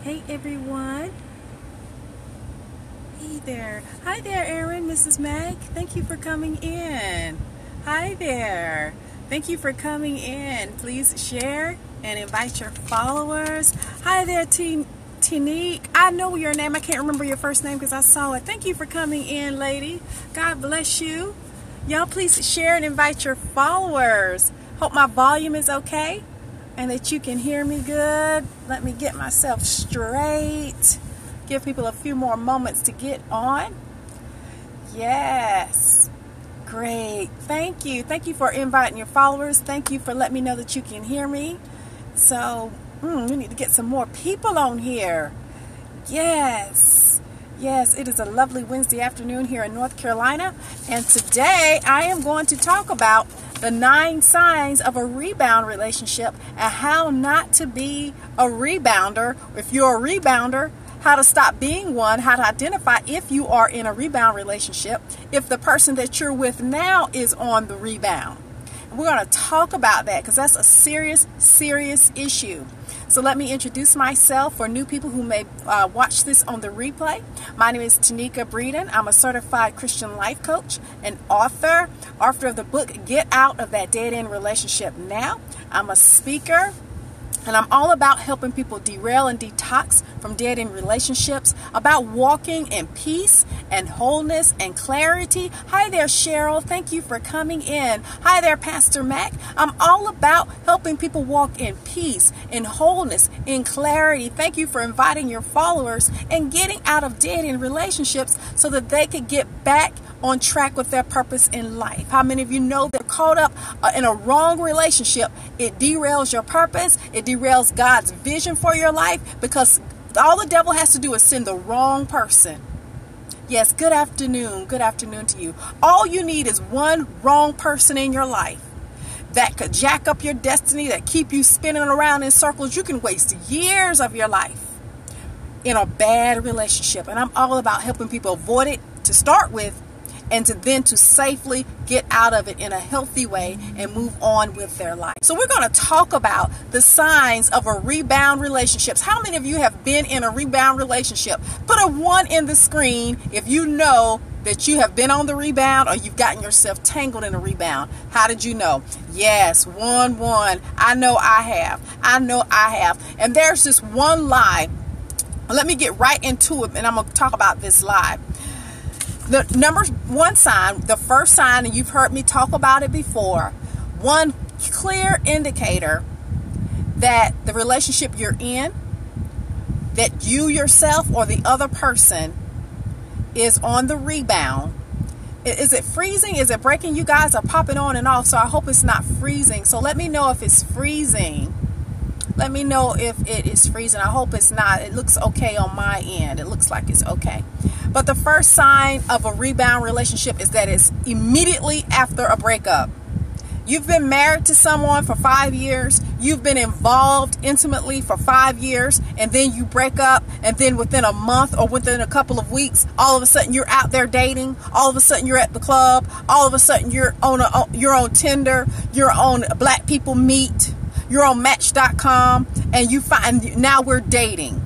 Hey everyone. Hey there. Hi there, Erin, Mrs. Mag. Thank you for coming in. Hi there. Thank you for coming in. Please share and invite your followers. Hi there, Tonique. I know your name. I can't remember your first name because I saw it. Thank you for coming in, lady. God bless you. Y'all please share and invite your followers. Hope my volume is okay and that you can hear me good. Let me get myself straight. Give people a few more moments to get on. Yes. Great. Thank you. Thank you for inviting your followers. Thank you for letting me know that you can hear me. So, we need to get some more people on here. Yes. Yes, it is a lovely Wednesday afternoon here in North Carolina. And today I am going to talk about the 9 signs of a rebound relationship and how not to be a rebounder. If you're a rebounder, how to stop being one, how to identify if you are in a rebound relationship, if the person that you're with now is on the rebound. We're going to talk about that because that's a serious, serious issue. So let me introduce myself for new people who may watch this on the replay. My name is Tonika Breeden. I'm a certified Christian life coach, an author of the book, Get Out of That Dead-End Relationship Now. I'm a speaker. And I'm all about helping people derail and detox from dead-end relationships, about walking in peace and wholeness and clarity. Hi there, Cheryl. Thank you for coming in. Hi there, Pastor Mac. I'm all about helping people walk in peace, in wholeness, in clarity. Thank you for inviting your followers and getting out of dead-end relationships so that they could get back on track with their purpose in life. How many of you know they're caught up in a wrong relationship? It derails your purpose. It derails God's vision for your life because all the devil has to do is send the wrong person. Yes, good afternoon. Good afternoon to you. All you need is one wrong person in your life that could jack up your destiny, that keep you spinning around in circles. You can waste years of your life in a bad relationship. And I'm all about helping people avoid it to start with, and to safely get out of it in a healthy way and move on with their life. So we're going to talk about the signs of a rebound relationships. How many of you have been in a rebound relationship? Put a 1 in the screen if you know that you have been on the rebound or you've gotten yourself tangled in a rebound. How did you know? Yes, 1. I know I have. And there's this one lie. Let me get right into it, and I'm going to talk about this lie. The number 1 sign, the first sign, and you've heard me talk about it before, one clear indicator that the relationship you're in, that you yourself or the other person is on the rebound. Is it freezing? Is it breaking? You guys are popping on and off, so I hope it's not freezing. So let me know if it's freezing. Let me know if it is freezing. I hope it's not. It looks okay on my end. It looks like it's okay. But the first sign of a rebound relationship is that it's immediately after a breakup. You've been married to someone for 5 years. You've been involved intimately for 5 years, and then you break up, and then within a month or within a couple of weeks, all of a sudden you're out there dating. All of a sudden you're at the club. All of a sudden you're on Tinder. You're on Black People Meet. You're on Match.com, and you find now we're dating.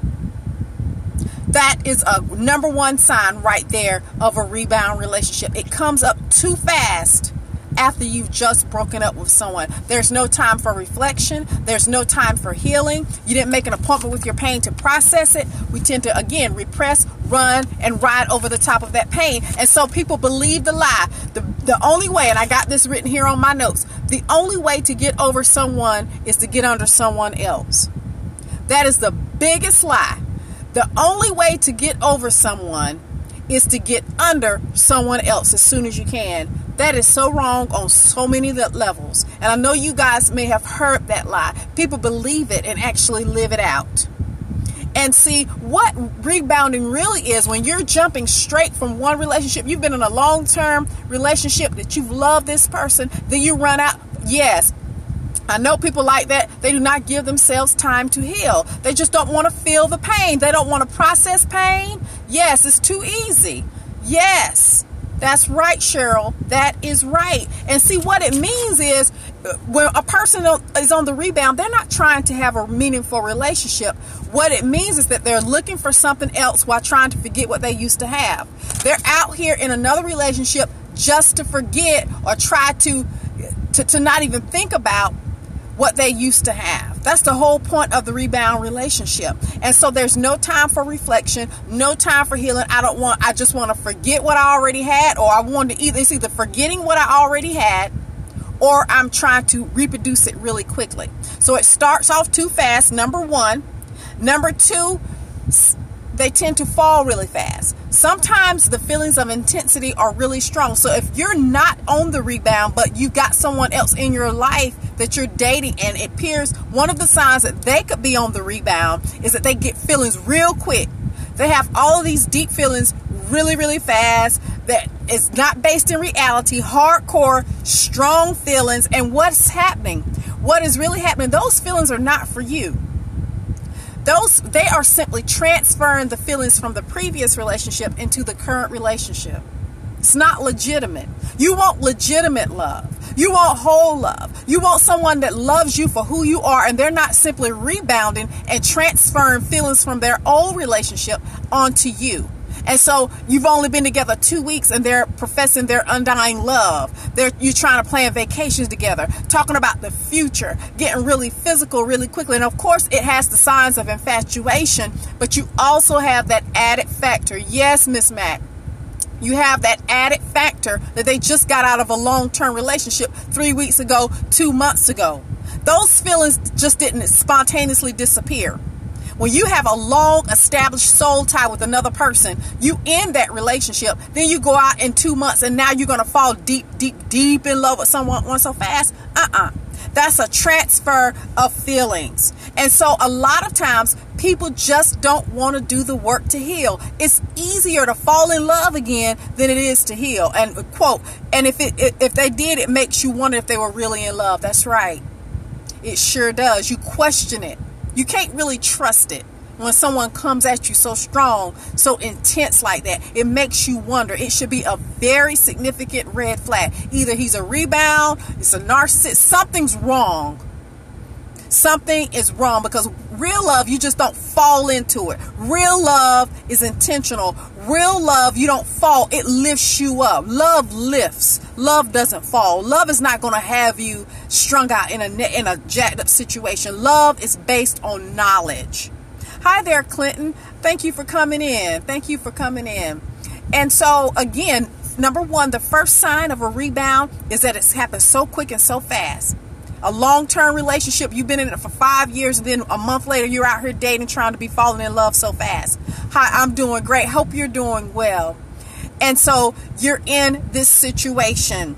That is a number 1 sign right there of a rebound relationship. It comes up too fast after you've just broken up with someone. There's no time for reflection. There's no time for healing. You didn't make an appointment with your pain to process it. We tend to, again, repress, run, and ride over the top of that pain. And so people believe the lie. The only way, and I got this written here on my notes, the only way to get over someone is to get under someone else. That is the biggest lie. The only way to get over someone is to get under someone else as soon as you can. That is so wrong on so many levels. And I know you guys may have heard that lie. People believe it and actually live it out. And see, what rebounding really is, when you're jumping straight from one relationship, you've been in a long-term relationship that you've loved this person, then you run out. Yes, I know people like that. They do not give themselves time to heal. They just don't want to feel the pain. They don't want to process pain. Yes, it's too easy. Yes. That's right, Cheryl. That is right. And see, what it means is when a person is on the rebound, they're not trying to have a meaningful relationship. What it means is that they're looking for something else while trying to forget what they used to have. They're out here in another relationship just to forget or try to not even think about what they used to have. That's the whole point of the rebound relationship. And so there's no time for reflection, no time for healing. I just want to forget what I already had, or I want to it's either forgetting what I already had, or I'm trying to reproduce it really quickly. So it starts off too fast, number one. Number two, they tend to fall really fast. Sometimes the feelings of intensity are really strong. So if you're not on the rebound, but you've got someone else in your life that you're dating, and it appears one of the signs that they could be on the rebound is that they get feelings real quick. They have all of these deep feelings really, really fast that is not based in reality, hardcore, strong feelings. And what's happening? What is really happening? Those feelings are not for you. They are simply transferring the feelings from the previous relationship into the current relationship. It's not legitimate. You want legitimate love. You want whole love. You want someone that loves you for who you are, and they're not simply rebounding and transferring feelings from their old relationship onto you. And so you've only been together 2 weeks and they're professing their undying love. You're trying to plan vacations together, talking about the future, getting really physical really quickly. And of course, it has the signs of infatuation, but you also have that added factor. Yes, Miss Mac. You have that added factor that they just got out of a long-term relationship 3 weeks ago, 2 months ago. Those feelings just didn't spontaneously disappear. When you have a long established soul tie with another person, you end that relationship, then you go out in 2 months and now you're going to fall deep, deep, deep in love with someone so fast. That's a transfer of feelings. And so a lot of times people just don't want to do the work to heal. It's easier to fall in love again than it is to heal. And quote, and if they did, it makes you wonder if they were really in love. That's right. It sure does. You question it. You can't really trust it when someone comes at you so strong, so intense like that. It makes you wonder. It should be a very significant red flag. Either he's a rebound, it's a narcissist, something's wrong. Something is wrong, because real love, you just don't fall into it. Real love is intentional. Real love, you don't fall. It lifts you up. Love lifts. Love doesn't fall. Love is not going to have you strung out in a jacked up situation. Love is based on knowledge. Hi there, Clinton. Thank you for coming in. Thank you for coming in. And so again, number one, the first sign of a rebound is that it's happened so quick and so fast. A long-term relationship, you've been in it for 5 years, and then a month later you're out here dating, trying to be falling in love so fast. Hi, I'm doing great. Hope you're doing well. And so you're in this situation.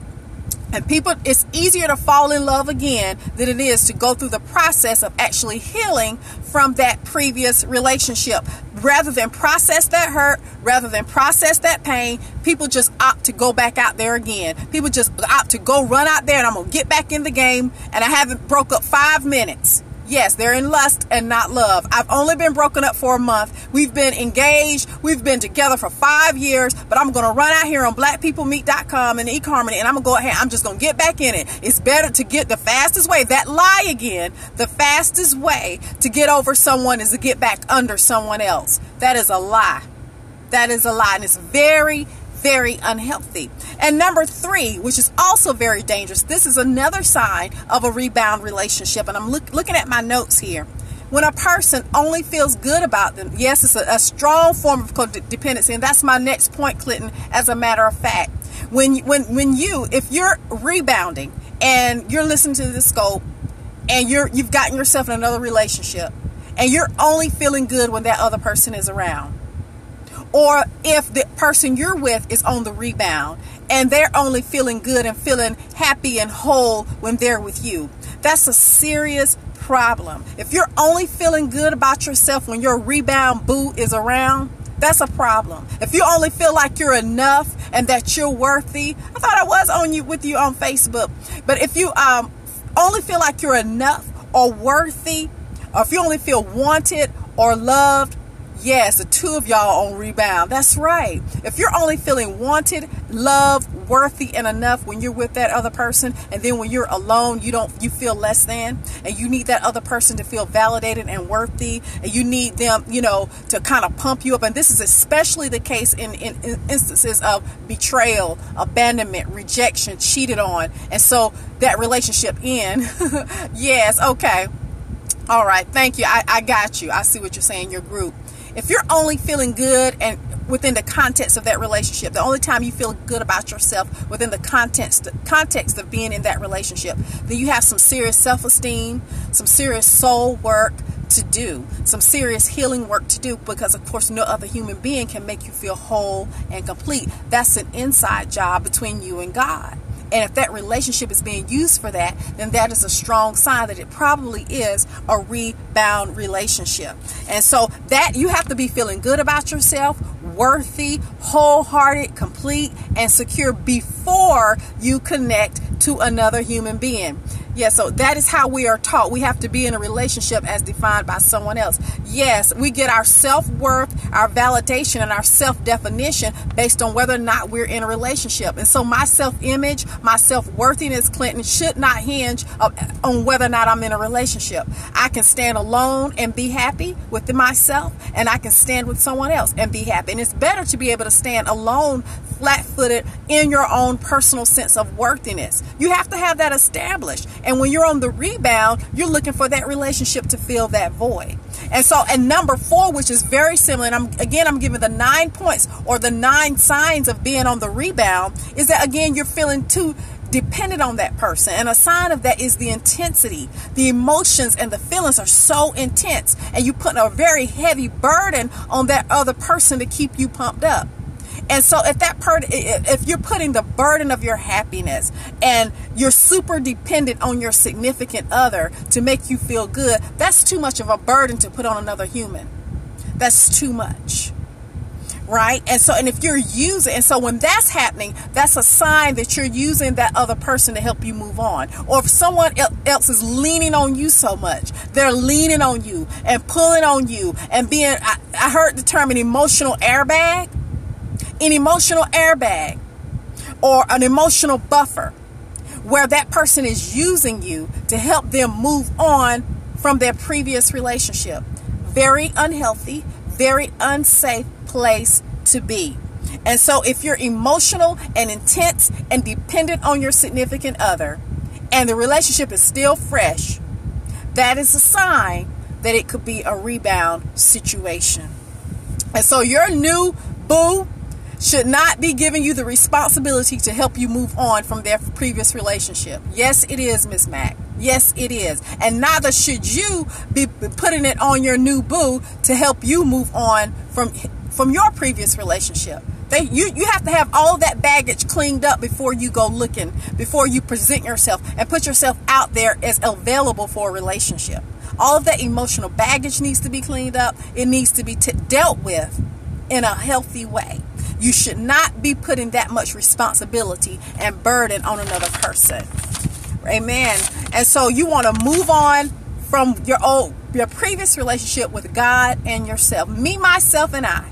And people, it's easier to fall in love again than it is to go through the process of actually healing from that previous relationship. Rather than process that hurt, rather than process that pain, people just opt to go back out there again. People just opt to go run out there, and I'm going to get back in the game, and I haven't broke up 5 minutes. Yes, they're in lust and not love. I've only been broken up for a month. We've been engaged. We've been together for 5 years, but I'm going to run out here on blackpeoplemeet.com and eHarmony, and I'm going to go ahead. I'm just going to get back in it. It's better to get the fastest way, that lie again, the fastest way to get over someone is to get back under someone else. That is a lie. That is a lie, and it's very, very unhealthy. And number 3, which is also very dangerous, this is another sign of a rebound relationship, and I'm looking at my notes here. When a person only feels good about them, yes, it's a strong form of codependency, and that's my next point, Clinton, as a matter of fact. If you're rebounding and you're listening to this scope and you've gotten yourself in another relationship and you're only feeling good when that other person is around, or if the person you're with is on the rebound and they're only feeling good and feeling happy and whole when they're with you, that's a serious problem. If you're only feeling good about yourself when your rebound boo is around, that's a problem. If you only feel like you're enough and that you're worthy, I thought I was with you on Facebook, but if you only feel like you're enough or worthy, or if you only feel wanted or loved Yes, the two of y'all on Rebound. That's right. If you're only feeling wanted, loved, worthy, and enough when you're with that other person, and then when you're alone, you feel less than, and you need that other person to feel validated and worthy, and you need them, to kind of pump you up. And this is especially the case in instances of betrayal, abandonment, rejection, cheated on, and so that relationship end. Yes, okay. All right, thank you. I got you. I see what you're saying, your group. If you're only feeling good and within the context of that relationship, the only time you feel good about yourself within the context of being in that relationship, then you have some serious self-esteem, some serious soul work to do, some serious healing work to do, because of course no other human being can make you feel whole and complete. That's an inside job between you and God. And if that relationship is being used for that, then that is a strong sign that it probably is a rebound relationship. And so that you have to be feeling good about yourself, worthy, wholehearted, complete, and secure before you connect to another human being. Yeah, so that is how we are taught. We have to be in a relationship as defined by someone else. Yes, we get our self-worth, our validation, and our self-definition based on whether or not we're in a relationship. And so my self-image, my self-worthiness, Clinton, should not hinge on whether or not I'm in a relationship. I can stand alone and be happy with myself, and I can stand with someone else and be happy. And it's better to be able to stand alone, flat-footed, in your own personal sense of worthiness. You have to have that established. And when you're on the rebound, you're looking for that relationship to fill that void. And number 4, which is very similar, and I'm giving the 9 points or the 9 signs of being on the rebound, is that again, you're feeling too dependent on that person. And a sign of that is the intensity. The emotions and the feelings are so intense, and you put a very heavy burden on that other person to keep you pumped up. And so if you're putting the burden of your happiness and you're super dependent on your significant other to make you feel good, that's too much of a burden to put on another human. That's too much. Right? And so when that's happening, that's a sign that you're using that other person to help you move on. Or if someone else is leaning on you so much, they're leaning on you and pulling on you and I heard the term an emotional airbag. An emotional airbag or an emotional buffer where that person is using you to help them move on from their previous relationship. Very unhealthy, very unsafe place to be. And so if you're emotional and intense and dependent on your significant other and the relationship is still fresh, that is a sign that it could be a rebound situation. And so your new boo should not be giving you the responsibility to help you move on from their previous relationship. Yes, it is, Miss Mac. Yes, it is. And neither should you be putting it on your new boo to help you move on from your previous relationship. You have to have all that baggage cleaned up before you go looking, before you present yourself and put yourself out there as available for a relationship. All of that emotional baggage needs to be cleaned up. It needs to be dealt with in a healthy way. You should not be putting that much responsibility and burden on another person. Amen. And so you want to move on from your previous relationship with God and yourself. Me, myself, and I.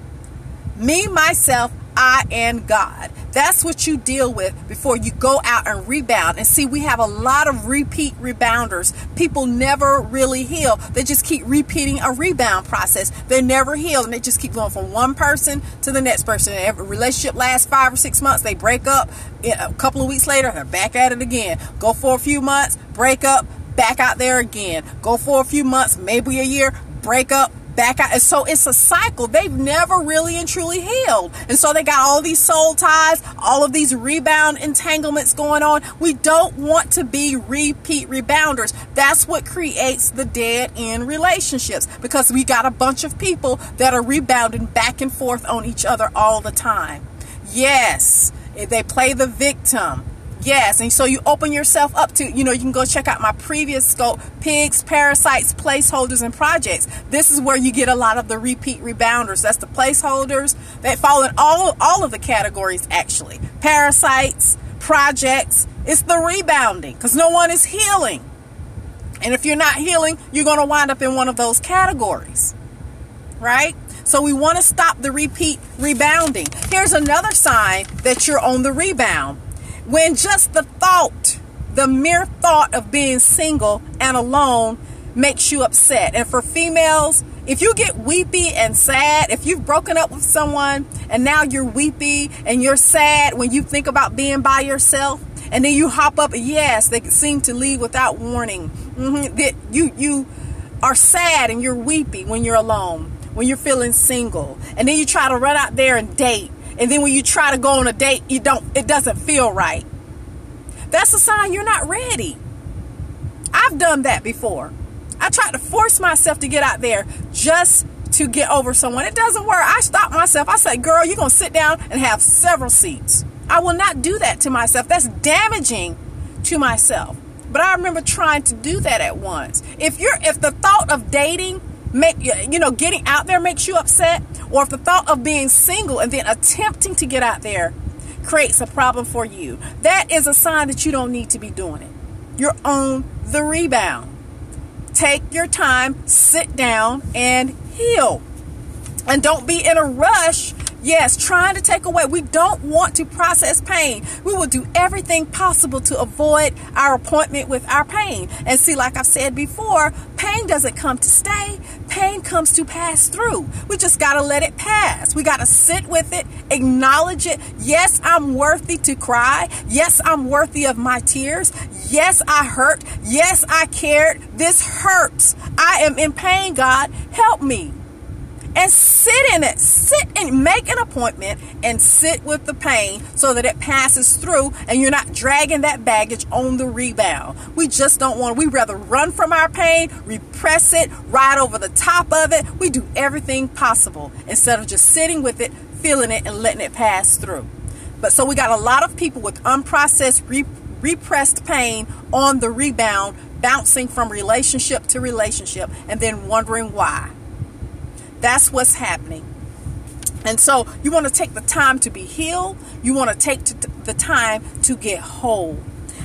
Me, myself, I, and God. That's what you deal with before you go out and rebound. And see, we have a lot of repeat rebounders. People never really heal. They just keep repeating a rebound process. They never heal, and they just keep going from one person to the next person. And every relationship lasts 5 or 6 months. They break up. A couple of weeks later, they're back at it again. Go for a few months, break up, back out there again. Go for a few months, maybe a year, break up, back out. And so it's a cycle. They've never really and truly healed. And so they got all these soul ties, all of these rebound entanglements going on. We don't want to be repeat rebounders. That's what creates the dead end relationships, because we got a bunch of people that are rebounding back and forth on each other all the time. Yes, they play the victim. Yes, and so you open yourself up to, you can go check out my previous scope, pigs, parasites, placeholders, and projects. This is where you get a lot of the repeat rebounders. That's the placeholders. They fall in all of the categories, actually. Parasites, projects, it's the rebounding, because no one is healing. And if you're not healing, you're going to wind up in one of those categories, right? So we want to stop the repeat rebounding. Here's another sign that you're on the rebound. When just the mere thought of being single and alone makes you upset. And for females, if you get weepy and sad, if you've broken up with someone and now you're weepy and you're sad when you think about being by yourself, and then you hop up, yes, they seem to leave without warning. You are sad and you're weepy when you're alone, when you're feeling single, and then you try to run out there and date, and then when you try to go on a date, it doesn't feel right. That's a sign you're not ready. I've done that before. I tried to force myself to get out there just to get over someone. It doesn't work. I stopped myself. I said, girl, you're going to sit down and have several seats. I will not do that to myself. That's damaging to myself. But I remember trying to do that at once. If the thought of dating, getting out there makes you upset, or if the thought of being single and then attempting to get out there creates a problem for you, that is a sign that you don't need to be doing it. You're on the rebound. Take your time, sit down, and heal. And don't be in a rush. Yes, trying to take away. We don't want to process pain. We will do everything possible to avoid our appointment with our pain. And see, like I've said before, pain doesn't come to stay. Pain comes to pass through. We just got to let it pass. We got to sit with it, acknowledge it. Yes, I'm worthy to cry. Yes, I'm worthy of my tears. Yes, I hurt. Yes, I cared. This hurts. I am in pain, God. Help me. And sit in it. Sit and make an appointment and sit with the pain so that it passes through and you're not dragging that baggage on the rebound. We just don't want, we rather run from our pain, repress it, ride over the top of it. We do everything possible instead of just sitting with it, feeling it, and letting it pass through. But so we got a lot of people with unprocessed, repressed pain on the rebound, bouncing from relationship to relationship and then wondering why. That's what's happening. And so you want to take the time to be healed. You want to take the time to get whole.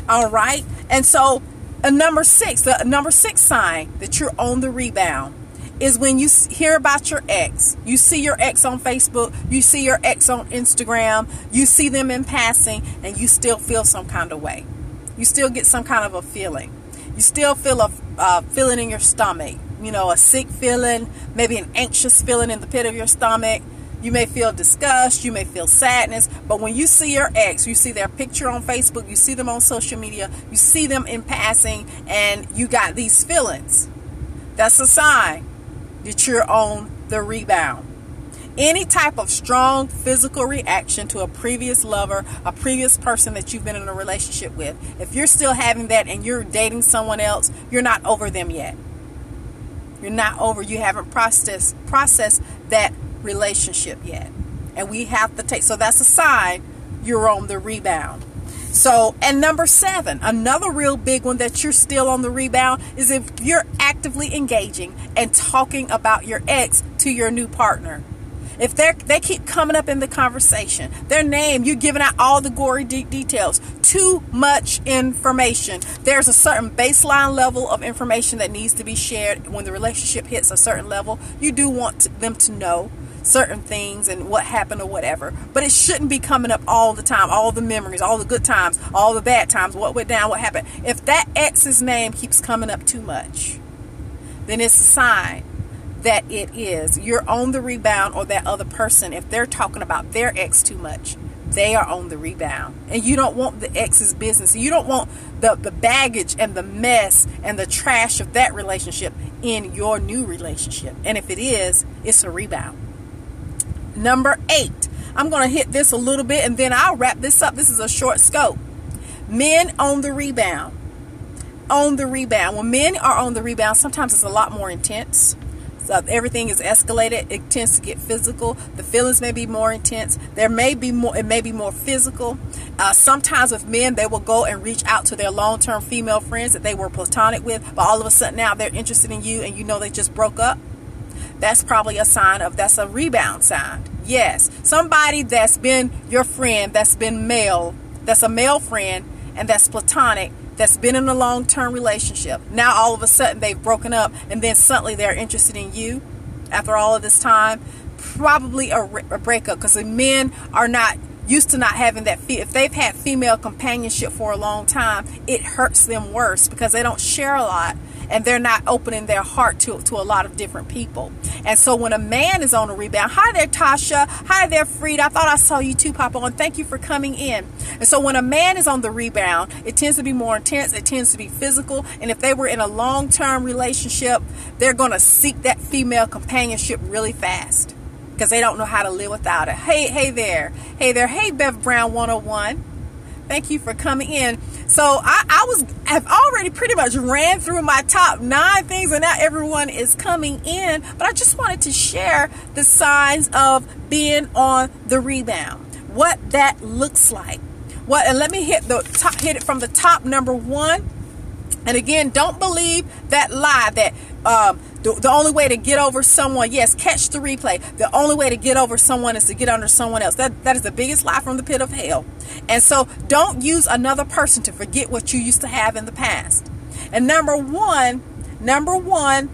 All right. And so the number six sign that you're on the rebound is when you hear about your ex. You see your ex on Facebook. You see your ex on Instagram. You see them in passing and you still feel some kind of way. You still get some kind of a feeling. You still feel a feeling in your stomach. A sick feeling, maybe an anxious feeling in the pit of your stomach. You may feel disgust, you may feel sadness, but when you see your ex, you see their picture on Facebook, you see them on social media, you see them in passing, and you got these feelings. That's a sign that you're on the rebound. Any type of strong physical reaction to a previous lover, a previous person that you've been in a relationship with, if you're still having that and you're dating someone else, you're not over them yet. You're not over. You haven't processed that relationship yet. And we have to take, so that's a sign you're on the rebound. So, and number 7, another real big one that you're still on the rebound is if you're actively engaging and talking about your ex to your new partner. If they keep coming up in the conversation, their name, you're giving out all the gory details, too much information. There's a certain baseline level of information that needs to be shared. When the relationship hits a certain level, you do want them to know certain things and what happened or whatever, but it shouldn't be coming up all the time, all the memories, all the good times, all the bad times, what went down, what happened. If that ex's name keeps coming up too much, then it's a sign that you're on the rebound, or that other person, if they're talking about their ex too much, they are on the rebound. And you don't want the ex's business. You don't want the baggage and the mess and the trash of that relationship in your new relationship. And if it is, it's a rebound. Number 8, I'm going to hit this a little bit and then I'll wrap this up. This is a short scope. Men on the rebound. On the rebound. When men are on the rebound, sometimes it's a lot more intense. So everything is escalated. It tends to get physical. The feelings may be more intense. It may be more physical. Sometimes with men, they will go and reach out to their long-term female friends that they were platonic with, but all of a sudden now they're interested in you and you know they just broke up. That's probably a sign of, that's a rebound sign. Yes, somebody that's been your friend, that's been male, that's a male friend, and that's platonic, that's been in a long-term relationship. Now all of a sudden they've broken up and then suddenly they're interested in you after all of this time. probably a breakup, because the men are not used to not having that. If they've had female companionship for a long time, it hurts them worse because they don't share a lot and they're not opening their heart to a lot of different people. And so when a man is on a rebound, hi there Tasha, hi there Frida, I thought I saw you too pop on, thank you for coming in. And so when a man is on the rebound, it tends to be more intense, it tends to be physical, and if they were in a long-term relationship, they're going to seek that female companionship really fast because they don't know how to live without it. Hey there, hey Bev Brown 101. Thank you for coming in. So I've already pretty much ran through my top 9 things, and now everyone is coming in. But I just wanted to share the signs of being on the rebound, what that looks like. And let me hit it from the top. Number 1. And again, don't believe that lie that the only way to get over someone, yes, catch the replay, the only way to get over someone is to get under someone else. That is the biggest lie from the pit of hell. And so don't use another person to forget what you used to have in the past. And number one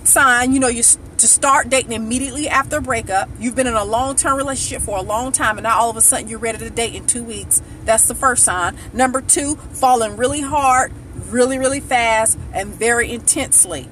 sign, you to start dating immediately after a breakup. You've been in a long-term relationship for a long time, and now all of a sudden you're ready to date in 2 weeks. That's the first sign. Number 2, falling really hard, really fast, and very intensely,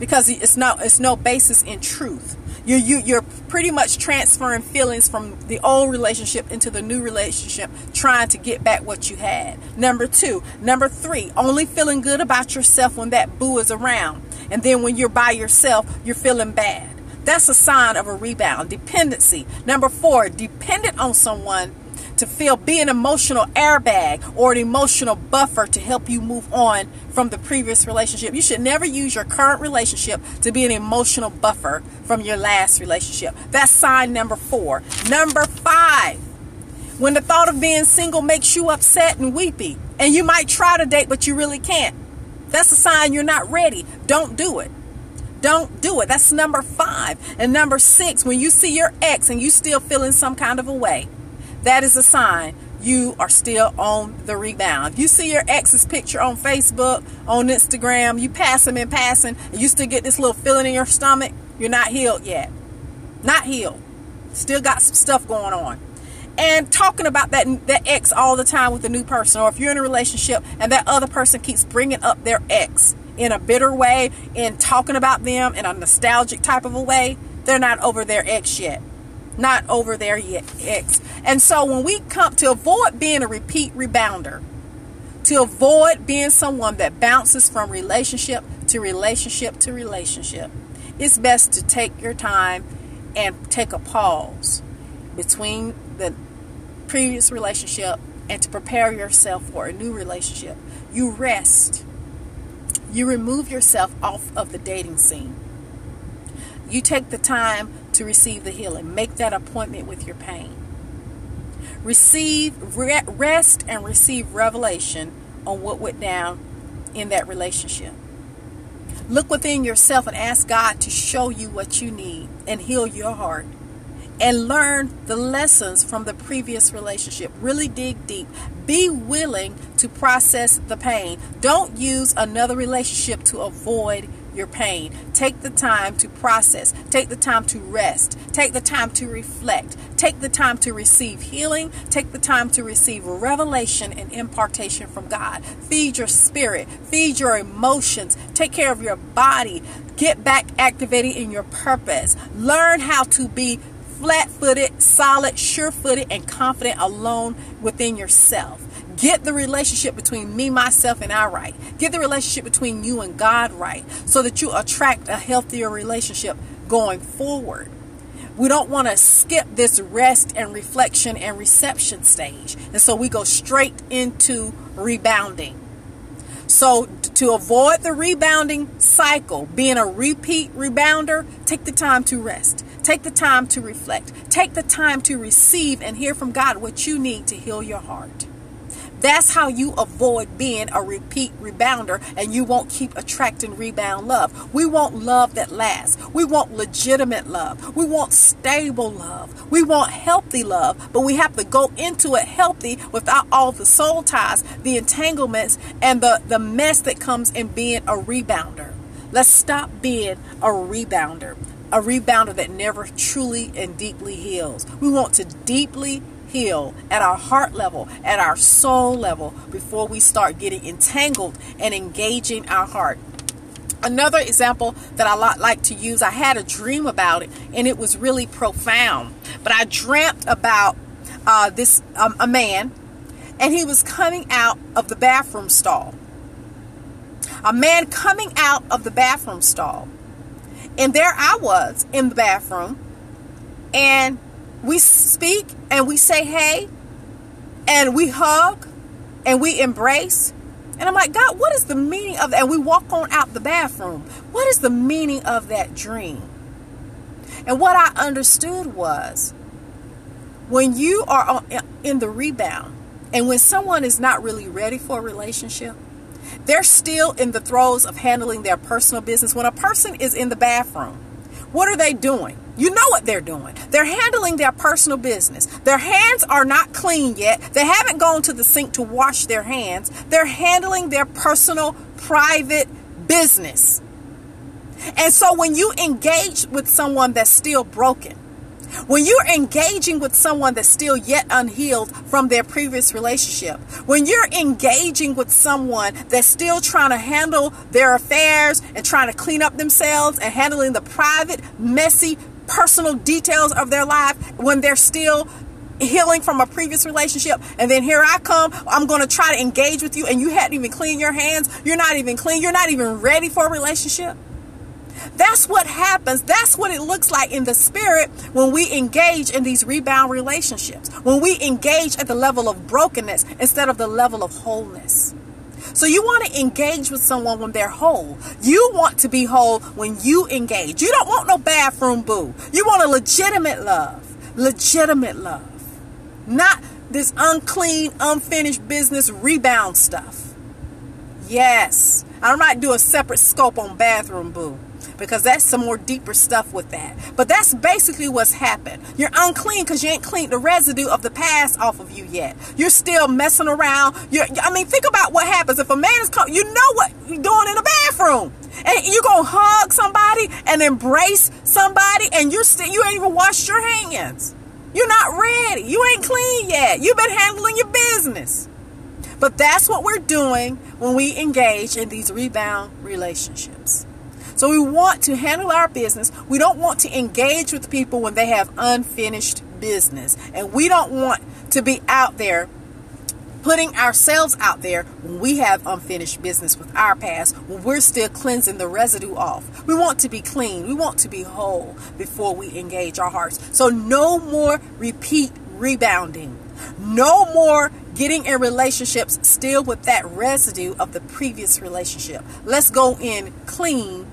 because it's no basis in truth. You're pretty much transferring feelings from the old relationship into the new relationship, trying to get back what you had. Number 3, only feeling good about yourself when that boo is around, and then when you're by yourself, you're feeling bad. That's a sign of a rebound. Dependency. Number 4, dependent on someone to be an emotional airbag or an emotional buffer to help you move on from the previous relationship. You should never use your current relationship to be an emotional buffer from your last relationship. That's sign number 4. Number 5, when the thought of being single makes you upset and weepy, and you might try to date, but you really can't. That's a sign you're not ready. Don't do it. Don't do it. That's number 5. And number 6, when you see your ex and you still feeling some kind of a way, that is a sign you are still on the rebound. If you see your ex's picture on Facebook, on Instagram, you pass them in passing, and you still get this little feeling in your stomach, you're not healed yet. Not healed. Still got some stuff going on. And talking about that ex all the time with a new person, or if you're in a relationship and that other person keeps bringing up their ex in a bitter way and talking about them in a nostalgic type of a way, they're not over their ex yet. Not over there yet, ex. And so when we come to avoid being a repeat rebounder, to avoid being someone that bounces from relationship to relationship to relationship, it's best to take your time and take a pause between the previous relationship and to prepare yourself for a new relationship. You rest. You remove yourself off of the dating scene. You take the time to receive the healing. Make that appointment with your pain. Rest and receive revelation on what went down in that relationship. Look within yourself and ask God to show you what you need and heal your heart. And learn the lessons from the previous relationship. Really dig deep. Be willing to process the pain. Don't use another relationship to avoid your pain. Take the time to process. Take the time to rest. Take the time to reflect. Take the time to receive healing. Take the time to receive revelation and impartation from God. Feed your spirit. Feed your emotions. Take care of your body. Get back activated in your purpose. Learn how to be flat-footed, solid, sure-footed, and confident alone within yourself. Get the relationship between me, myself, and I right. Get the relationship between you and God right, so that you attract a healthier relationship going forward. We don't want to skip this rest and reflection and reception stage. And so we go straight into rebounding. So to avoid the rebounding cycle, being a repeat rebounder, take the time to rest. Take the time to reflect. Take the time to receive and hear from God what you need to heal your heart. That's how you avoid being a repeat rebounder, and you won't keep attracting rebound love. We want love that lasts. We want legitimate love. We want stable love. We want healthy love, but we have to go into it healthy without all the soul ties, the entanglements, and the mess that comes in being a rebounder. Let's stop being a rebounder. a rebounder that never truly and deeply heals. We want to deeply heal at our heart level, at our soul level, before we start getting entangled and engaging our heart. Another example that I like to use, I had a dream about it, and it was really profound. But I dreamt about a man, and he was coming out of the bathroom stall. A man coming out of the bathroom stall. And there I was in the bathroom, and we speak and we say hey, and we hug and we embrace. And I'm like, God, what is the meaning of that? And we walk on out the bathroom. What is the meaning of that dream? And what I understood was, when you are in the rebound, and when someone is not really ready for a relationship, they're still in the throes of handling their personal business. When a person is in the bathroom, what are they doing? You know what they're doing. They're handling their personal business. Their hands are not clean yet. They haven't gone to the sink to wash their hands. They're handling their personal, private business. And so when you engage with someone that's still broken, when you're engaging with someone that's still yet unhealed from their previous relationship, when you're engaging with someone that's still trying to handle their affairs and trying to clean up themselves and handling the private, messy, personal details of their life, when they're still healing from a previous relationship, and then here I come, I'm going to try to engage with you, and you hadn't even cleaned your hands, you're not even clean, you're not even ready for a relationship. That's what happens. That's what it looks like in the spirit when we engage in these rebound relationships, when we engage at the level of brokenness instead of the level of wholeness. So you want to engage with someone when they're whole. You want to be whole when you engage. You don't want no bathroom boo. You want a legitimate love. Legitimate love. Not this unclean, unfinished business rebound stuff. Yes. I might do a separate scope on bathroom boo, because that's some more deeper stuff with that. But that's basically what's happened. You're unclean because you ain't cleaned the residue of the past off of you yet. You're still messing around. Think about what happens if a man is coming. You know what you're doing in the bathroom. And you're going to hug somebody and embrace somebody, and you ain't even washed your hands. You're not ready. You ain't clean yet. You've been handling your business. But that's what we're doing when we engage in these rebound relationships. So we want to handle our business. We don't want to engage with people when they have unfinished business. And we don't want to be out there putting ourselves out there when we have unfinished business with our past, when we're still cleansing the residue off. We want to be clean. We want to be whole before we engage our hearts. So no more repeat rebounding. No more getting in relationships still with that residue of the previous relationship. Let's go in clean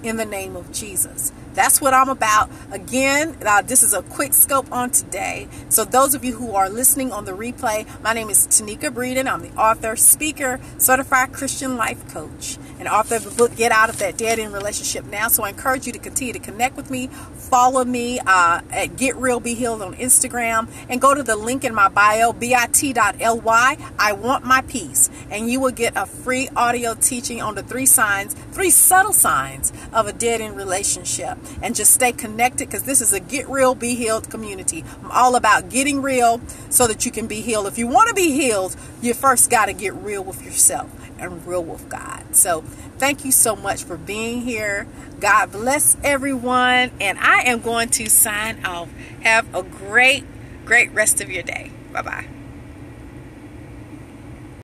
in the name of Jesus. That's what I'm about. Again, this is a quick scope on today. So those of you who are listening on the replay, my name is Tonika Breeden. I'm the author, speaker, certified Christian life coach, and author of the book, Get Out of That Dead End Relationship Now. So I encourage you to continue to connect with me. Follow me at Get Real Be Healed on Instagram, and go to the link in my bio, bit.ly, I Want My Peace. And you will get a free audio teaching on the 3 subtle signs of a dead end relationship. And just stay connected, because this is a Get Real, Be Healed community. I'm all about getting real so that you can be healed. If you want to be healed, you first got to get real with yourself and real with God. So thank you so much for being here. God bless everyone. And I am going to sign off. Have a great rest of your day. Bye-bye.